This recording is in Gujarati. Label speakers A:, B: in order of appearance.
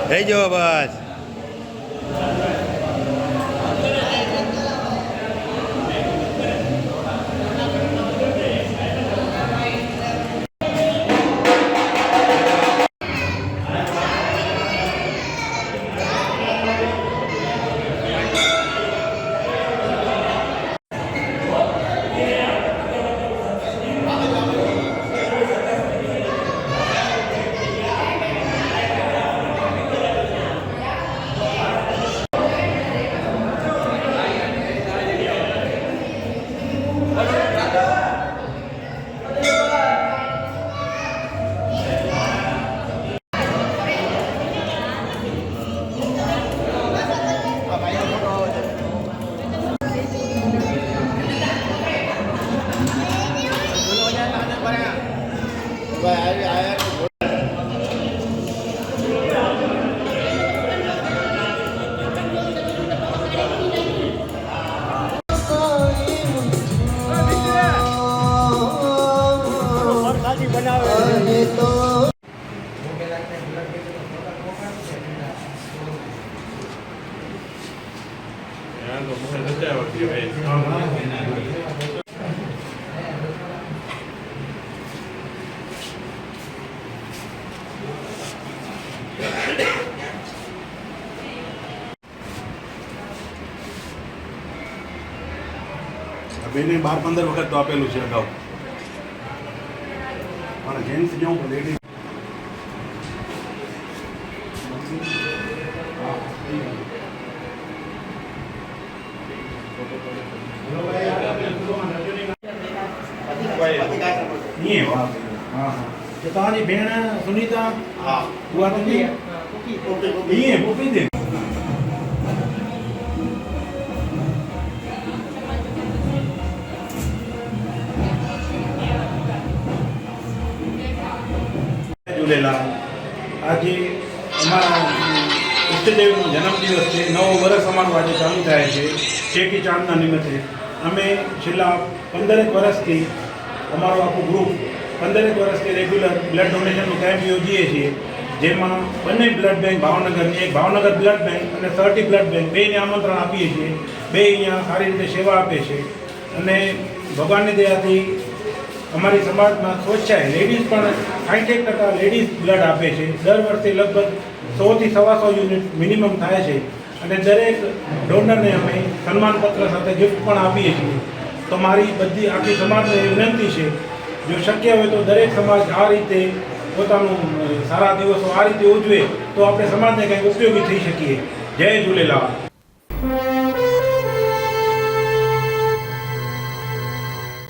A: થઈ જાઓ બસ.
B: બેને 12-15 વખત તો આપેલું છે અગાઉ, પણ જેન્ટ્સ જેવું લેડીઝ
C: तव्हांजी भेण सुनीता उहा तुंहिंजी ईअं पुफी दे झूलेलाल। આજે અમારા ઈષ્ટદેવનો જન્મદિવસ છે, નવો વર્ષ અમારું આજે ચાલુ થાય છે ચેટી ચાંદના નિમિત્તે। અમે છેલ્લા 15 વર્ષથી અમારું આખું ગ્રુપ 15 વર્ષથી રેગ્યુલર બ્લડ ડોનેશનનું કેમ્પ યોજીએ છીએ, જેમાં બંને બ્લડ બેંક ભાવનગરની, એક ભાવનગર બ્લડ બેંક અને 30 બ્લડ બેંક બેને આમંત્રણ આપીએ છીએ। બે અહીંયા સારી રીતે સેવા આપે છે અને ભગવાનની દયાથી અમારી સમાજમાં સ્વચ્છાએ લેડીઝ પણ 60% લેડીઝ બ્લડ આપે છે। દર વર્ષે લગભગ 100 થી 125 યુનિટ મિનિમમ થાય છે અને દરેક ડોનરને અમે સન્માનપત્ર સાથે ગિફ્ટ પણ આપીએ છીએ। તો મારી બધી આખી સમાજને વિનંતી છે, જો શક્ય હોય તો દરેક સમાજ આ રીતે પોતાનું સારા દિવસો આ રીતે ઉજવે તો આપણે સમાજને કંઈક ઉપયોગી થઈ શકીએ। જય ઝૂલેલાલ।